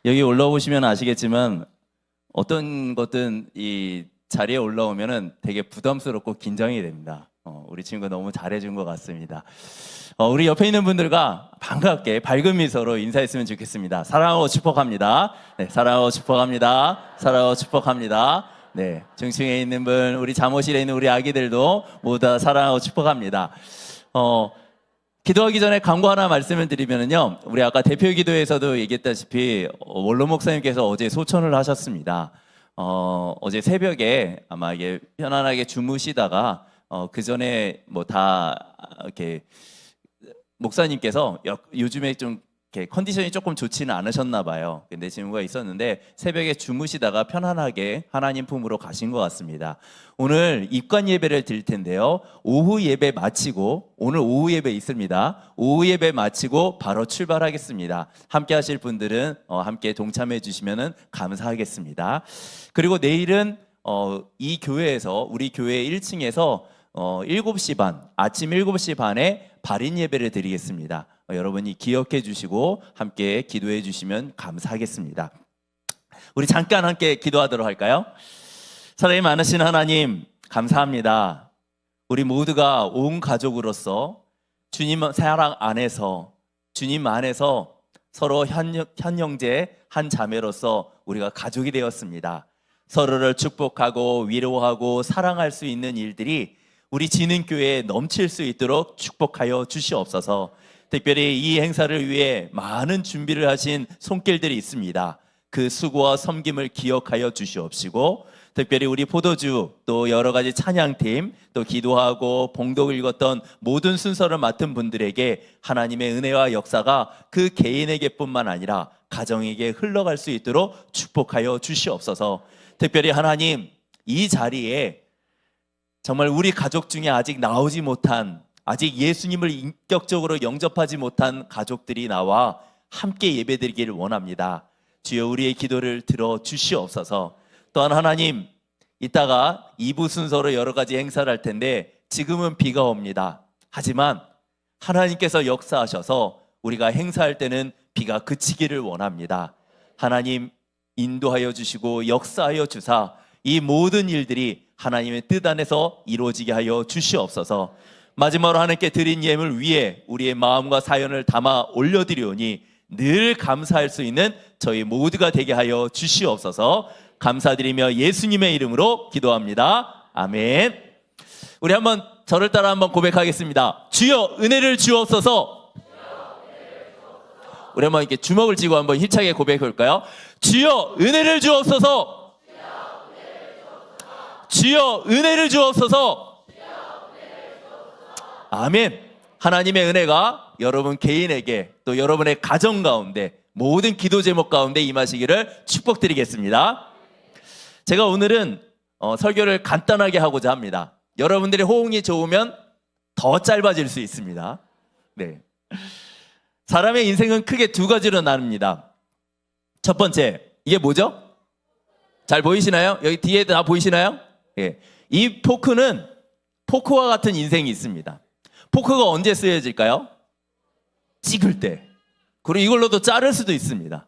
여기 올라오시면 아시겠지만 어떤 것든 이 자리에 올라오면은 되게 부담스럽고 긴장이 됩니다. 우리 친구 너무 잘해준 것 같습니다. 우리 옆에 있는 분들과 반갑게 밝은 미소로 인사했으면 좋겠습니다. 사랑하고 축복합니다. 네, 사랑하고 축복합니다. 사랑하고 축복합니다. 네, 중층에 있는 분, 우리 잠옷실에 있는 우리 아기들도 모두 다 사랑하고 축복합니다. 기도하기 전에 광고 하나 말씀을 드리면요, 우리 아까 대표 기도에서도 얘기했다시피 원로 목사님께서 어제 소천을 하셨습니다. 어제 새벽에 아마 이게 편안하게 주무시다가 그 전에 뭐 다 이렇게 목사님께서 요즘에 좀 이렇게 컨디션이 조금 좋지는 않으셨나 봐요. 근데 질문가 있었는데 새벽에 주무시다가 편안하게 하나님 품으로 가신 것 같습니다. 오늘 입관 예배를 드릴 텐데요, 오후 예배 마치고, 오늘 오후 예배 있습니다. 오후 예배 마치고 바로 출발하겠습니다. 함께 하실 분들은 함께 동참해 주시면 감사하겠습니다. 그리고 내일은 이 교회에서, 우리 교회 1층에서 7시 반, 아침 7시 반에 발인 예배를 드리겠습니다. 여러분이 기억해 주시고 함께 기도해 주시면 감사하겠습니다. 우리 잠깐 함께 기도하도록 할까요? 사랑이 많으신 하나님, 감사합니다. 우리 모두가 온 가족으로서 주님 사랑 안에서, 주님 안에서 서로 한 형제 한 자매로서 우리가 가족이 되었습니다. 서로를 축복하고 위로하고 사랑할 수 있는 일들이 우리 지능교회에 넘칠 수 있도록 축복하여 주시옵소서. 특별히 이 행사를 위해 많은 준비를 하신 손길들이 있습니다. 그 수고와 섬김을 기억하여 주시옵시고, 특별히 우리 포도주, 또 여러 가지 찬양팀, 또 기도하고 봉독을 읽었던 모든 순서를 맡은 분들에게 하나님의 은혜와 역사가 그 개인에게뿐만 아니라 가정에게 흘러갈 수 있도록 축복하여 주시옵소서. 특별히 하나님, 이 자리에 정말 우리 가족 중에 아직 나오지 못한, 아직 예수님을 인격적으로 영접하지 못한 가족들이 나와 함께 예배드리기를 원합니다. 주여, 우리의 기도를 들어 주시옵소서. 또한 하나님, 이따가 2부 순서로 여러 가지 행사를 할 텐데 지금은 비가 옵니다. 하지만 하나님께서 역사하셔서 우리가 행사할 때는 비가 그치기를 원합니다. 하나님, 인도하여 주시고 역사하여 주사 이 모든 일들이 하나님의 뜻 안에서 이루어지게 하여 주시옵소서. 마지막으로 하나님께 드린 예물 위에 우리의 마음과 사연을 담아 올려드리오니 늘 감사할 수 있는 저희 모두가 되게 하여 주시옵소서. 감사드리며 예수님의 이름으로 기도합니다. 아멘. 우리 한번 저를 따라 한번 고백하겠습니다. 주여 은혜를 주옵소서. 우리 한번 이렇게 주먹을 쥐고 한번 힘차게 고백해 볼까요? 주여 은혜를 주옵소서. 주여 은혜를 주옵소서. 아멘. 하나님의 은혜가 여러분 개인에게, 또 여러분의 가정 가운데, 모든 기도 제목 가운데 임하시기를 축복드리겠습니다. 제가 오늘은 설교를 간단하게 하고자 합니다. 여러분들의 호응이 좋으면 더 짧아질 수 있습니다. 네. 사람의 인생은 크게 두 가지로 나눕니다. 첫 번째, 이게 뭐죠? 잘 보이시나요? 여기 뒤에 다 보이시나요? 예. 이 포크는 포크와 같은 인생이 있습니다. 포크가 언제 쓰여질까요? 찍을 때. 그리고 이걸로도 자를 수도 있습니다.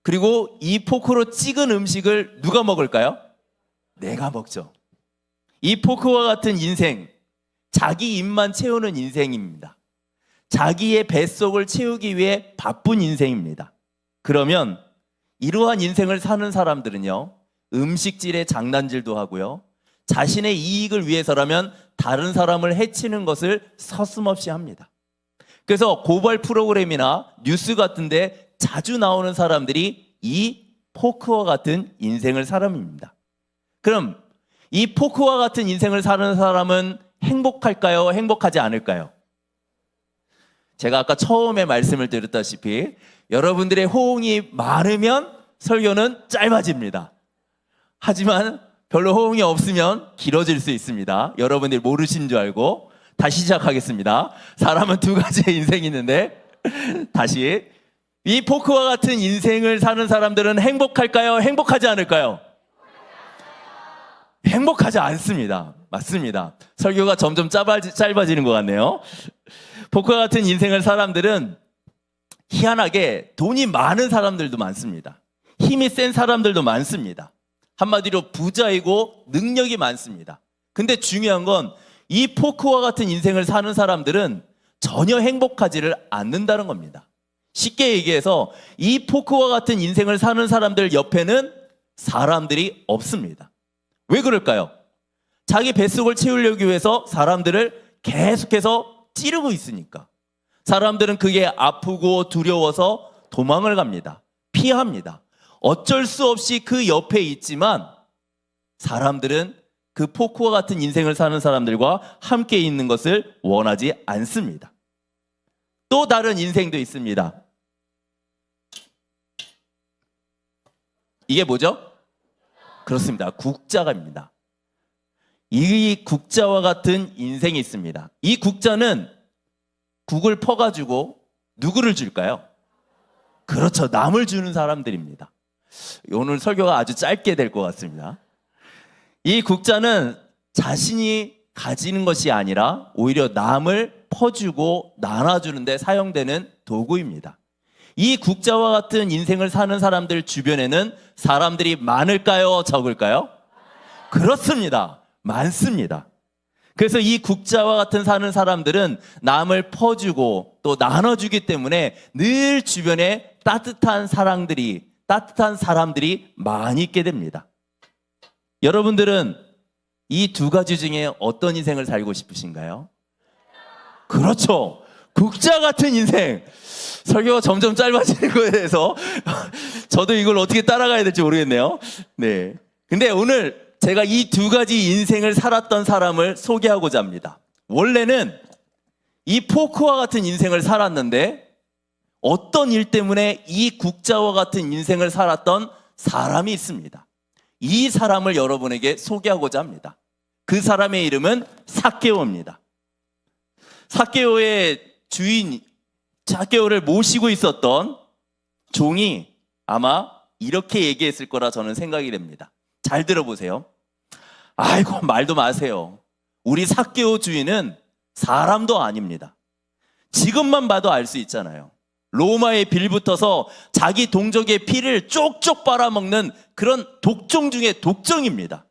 그리고 이 포크로 찍은 음식을 누가 먹을까요? 내가 먹죠. 이 포크와 같은 인생, 자기 입만 채우는 인생입니다. 자기의 뱃속을 채우기 위해 바쁜 인생입니다. 그러면 이러한 인생을 사는 사람들은요, 음식질에 장난질도 하고요, 자신의 이익을 위해서라면 다른 사람을 해치는 것을 서슴없이 합니다. 그래서 고발 프로그램이나 뉴스 같은데 자주 나오는 사람들이 이 포크와 같은 인생을 사람입니다. 그럼 이 포크와 같은 인생을 사는 사람은 행복할까요? 행복하지 않을까요? 제가 아까 처음에 말씀을 드렸다시피 여러분들의 호응이 많으면 설교는 짧아집니다. 하지만 별로 호응이 없으면 길어질 수 있습니다. 여러분들이 모르신 줄 알고 다시 시작하겠습니다. 사람은 두 가지의 인생이 있는데, 다시, 이 포크와 같은 인생을 사는 사람들은 행복할까요? 행복하지 않을까요? 행복하지 않습니다. 맞습니다. 설교가 점점 짧아지는 것 같네요. 포크와 같은 인생을 사람들은 희한하게 돈이 많은 사람들도 많습니다. 힘이 센 사람들도 많습니다. 한마디로 부자이고 능력이 많습니다. 근데 중요한 건 이 포크와 같은 인생을 사는 사람들은 전혀 행복하지를 않는다는 겁니다. 쉽게 얘기해서 이 포크와 같은 인생을 사는 사람들 옆에는 사람들이 없습니다. 왜 그럴까요? 자기 뱃속을 채우려기 위해서 사람들을 계속해서 찌르고 있으니까. 사람들은 그게 아프고 두려워서 도망을 갑니다. 피합니다. 어쩔 수 없이 그 옆에 있지만 사람들은 그 포크와 같은 인생을 사는 사람들과 함께 있는 것을 원하지 않습니다. 또 다른 인생도 있습니다. 이게 뭐죠? 그렇습니다. 국자가입니다. 이 국자와 같은 인생이 있습니다. 이 국자는 국을 퍼가지고 누구를 줄까요? 그렇죠. 남을 주는 사람들입니다. 오늘 설교가 아주 짧게 될 것 같습니다. 이 국자는 자신이 가지는 것이 아니라 오히려 남을 퍼주고 나눠주는 데 사용되는 도구입니다. 이 국자와 같은 인생을 사는 사람들 주변에는 사람들이 많을까요? 적을까요? 그렇습니다. 많습니다. 그래서 이 국자와 같은 사는 사람들은 남을 퍼주고 또 나눠주기 때문에 늘 주변에 따뜻한 사람들이 많이 있게 됩니다. 여러분들은 이 두 가지 중에 어떤 인생을 살고 싶으신가요? 그렇죠. 국자 같은 인생. 설교가 점점 짧아지는 거에 대해서 저도 이걸 어떻게 따라가야 될지 모르겠네요. 네. 근데 오늘 제가 이 두 가지 인생을 살았던 사람을 소개하고자 합니다. 원래는 이 포크와 같은 인생을 살았는데 어떤 일 때문에 이 국자와 같은 인생을 살았던 사람이 있습니다. 이 사람을 여러분에게 소개하고자 합니다. 그 사람의 이름은 삭개오입니다. 삭개오의 주인, 삭개오를 모시고 있었던 종이 아마 이렇게 얘기했을 거라 저는 생각이 됩니다. 잘 들어보세요. 아이고, 말도 마세요. 우리 삭개오 주인은 사람도 아닙니다. 지금만 봐도 알 수 있잖아요. 로마에 빌붙어서 자기 동족의 피를 쪽쪽 빨아먹는 그런 독종 중에 독종입니다.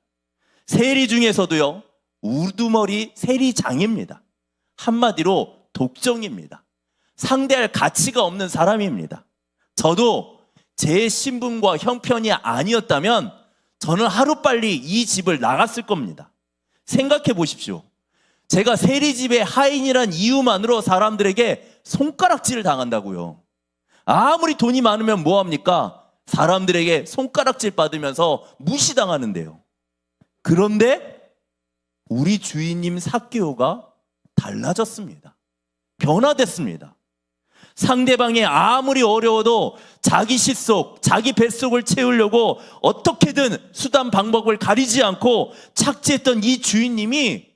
세리 중에서도요, 우두머리 세리장입니다. 한마디로 독종입니다. 상대할 가치가 없는 사람입니다. 저도 제 신분과 형편이 아니었다면 저는 하루빨리 이 집을 나갔을 겁니다. 생각해 보십시오. 제가 세리집의 하인이란 이유만으로 사람들에게 손가락질을 당한다고요. 아무리 돈이 많으면 뭐합니까? 사람들에게 손가락질 받으면서 무시당하는데요. 그런데 우리 주인님 삭개오가 달라졌습니다. 변화됐습니다. 상대방이 아무리 어려워도 자기 식속, 자기 뱃속을 채우려고 어떻게든 수단 방법을 가리지 않고 착지했던 이 주인님이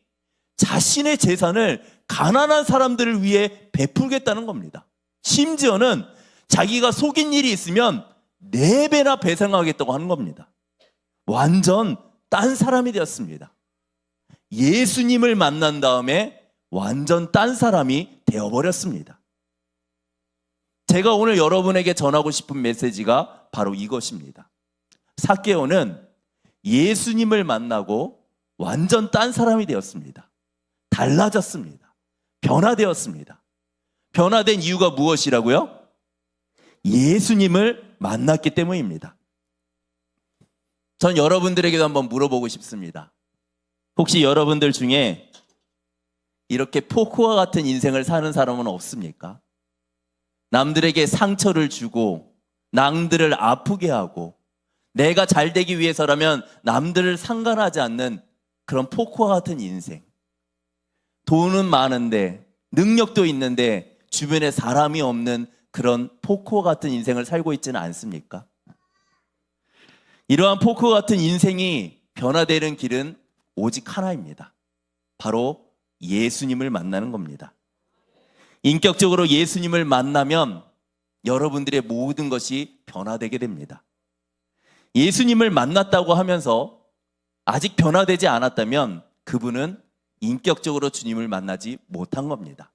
자신의 재산을 가난한 사람들을 위해 베풀겠다는 겁니다. 심지어는 자기가 속인 일이 있으면 4배나 배상하겠다고 하는 겁니다. 완전 딴 사람이 되었습니다. 예수님을 만난 다음에 완전 딴 사람이 되어버렸습니다. 제가 오늘 여러분에게 전하고 싶은 메시지가 바로 이것입니다. 삭개오는 예수님을 만나고 완전 딴 사람이 되었습니다. 달라졌습니다. 변화되었습니다. 변화된 이유가 무엇이라고요? 예수님을 만났기 때문입니다. 전 여러분들에게도 한번 물어보고 싶습니다. 혹시 여러분들 중에 이렇게 포크와 같은 인생을 사는 사람은 없습니까? 남들에게 상처를 주고 남들을 아프게 하고 내가 잘 되기 위해서라면 남들을 상관하지 않는 그런 포크와 같은 인생. 돈은 많은데 능력도 있는데 주변에 사람이 없는 그런 포크와 같은 인생을 살고 있지는 않습니까? 이러한 포크와 같은 인생이 변화되는 길은 오직 하나입니다. 바로 예수님을 만나는 겁니다. 인격적으로 예수님을 만나면 여러분들의 모든 것이 변화되게 됩니다. 예수님을 만났다고 하면서 아직 변화되지 않았다면 그분은 인격적으로 주님을 만나지 못한 겁니다.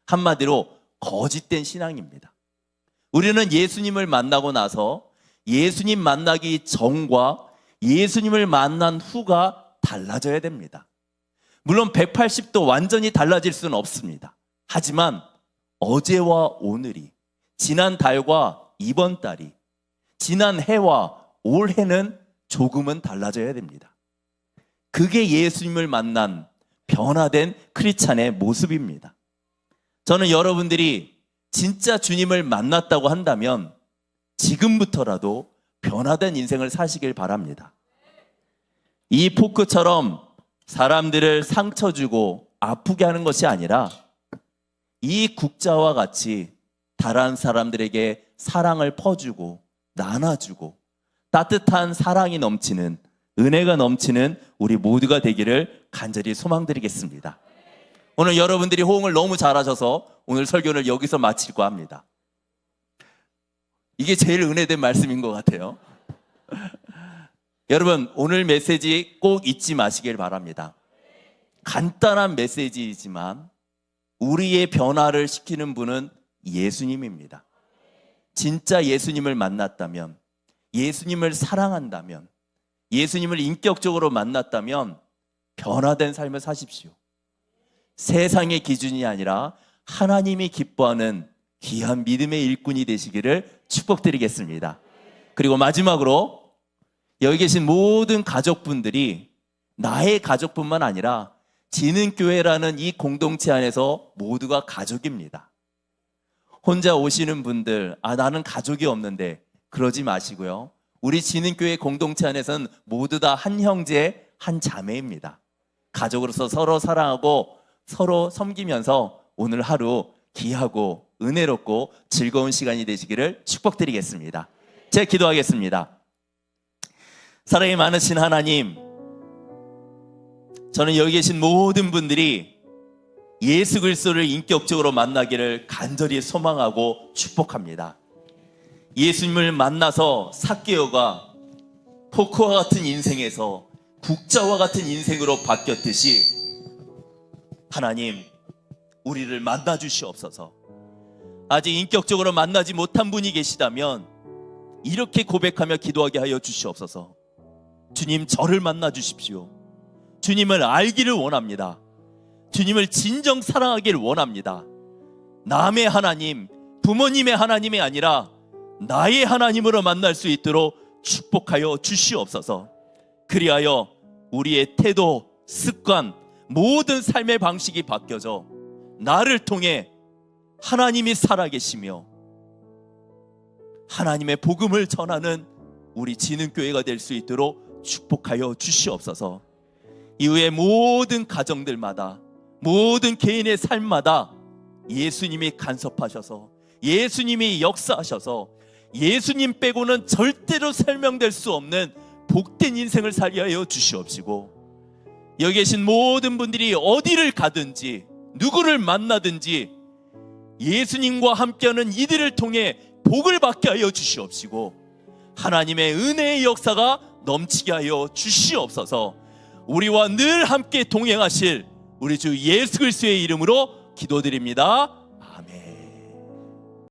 한마디로 거짓된 신앙입니다. 우리는 예수님을 만나고 나서 예수님 만나기 전과 예수님을 만난 후가 달라져야 됩니다. 물론 180도 완전히 달라질 수는 없습니다. 하지만 어제와 오늘이, 지난 달과 이번 달이, 지난 해와 올해는 조금은 달라져야 됩니다. 그게 예수님을 만난 변화된 크리스찬의 모습입니다. 저는 여러분들이 진짜 주님을 만났다고 한다면 지금부터라도 변화된 인생을 사시길 바랍니다. 이 포크처럼 사람들을 상처 주고 아프게 하는 것이 아니라 이 국자와 같이 다른 사람들에게 사랑을 퍼주고 나눠주고 따뜻한 사랑이 넘치는, 은혜가 넘치는 우리 모두가 되기를 간절히 소망드리겠습니다. 오늘 여러분들이 호응을 너무 잘하셔서 오늘 설교를 여기서 마칠고 합니다. 이게 제일 은혜된 말씀인 것 같아요. 여러분, 오늘 메시지 꼭 잊지 마시길 바랍니다. 간단한 메시지이지만 우리의 변화를 시키는 분은 예수님입니다. 진짜 예수님을 만났다면, 예수님을 사랑한다면, 예수님을 인격적으로 만났다면 변화된 삶을 사십시오. 세상의 기준이 아니라 하나님이 기뻐하는 귀한 믿음의 일꾼이 되시기를 축복드리겠습니다. 그리고 마지막으로 여기 계신 모든 가족분들이 나의 가족뿐만 아니라 지능교회라는 이 공동체 안에서 모두가 가족입니다. 혼자 오시는 분들, 나는 가족이 없는데 그러지 마시고요. 우리 지능교회 공동체 안에서는 모두 다 한 형제, 한 자매입니다. 가족으로서 서로 사랑하고 서로 섬기면서 오늘 하루 귀하고 은혜롭고 즐거운 시간이 되시기를 축복드리겠습니다. 제가 기도하겠습니다. 사랑이 많으신 하나님, 저는 여기 계신 모든 분들이 예수 그리스도를 인격적으로 만나기를 간절히 소망하고 축복합니다. 예수님을 만나서 삭개오가 포크와 같은 인생에서 국자와 같은 인생으로 바뀌었듯이 하나님, 우리를 만나 주시옵소서. 아직 인격적으로 만나지 못한 분이 계시다면 이렇게 고백하며 기도하게 하여 주시옵소서. 주님, 저를 만나 주십시오. 주님을 알기를 원합니다. 주님을 진정 사랑하기를 원합니다. 남의 하나님, 부모님의 하나님이 아니라 나의 하나님으로 만날 수 있도록 축복하여 주시옵소서. 그리하여 우리의 태도, 습관, 모든 삶의 방식이 바뀌어져 나를 통해 하나님이 살아계시며 하나님의 복음을 전하는 우리 지능교회가 될 수 있도록 축복하여 주시옵소서. 이후에 모든 가정들마다, 모든 개인의 삶마다 예수님이 간섭하셔서, 예수님이 역사하셔서 예수님 빼고는 절대로 설명될 수 없는 복된 인생을 살게 하여 주시옵시고, 여기 계신 모든 분들이 어디를 가든지 누구를 만나든지 예수님과 함께하는 이들을 통해 복을 받게 하여 주시옵시고, 하나님의 은혜의 역사가 넘치게 하여 주시옵소서. 우리와 늘 함께 동행하실 우리 주 예수 그리스도의 이름으로 기도드립니다.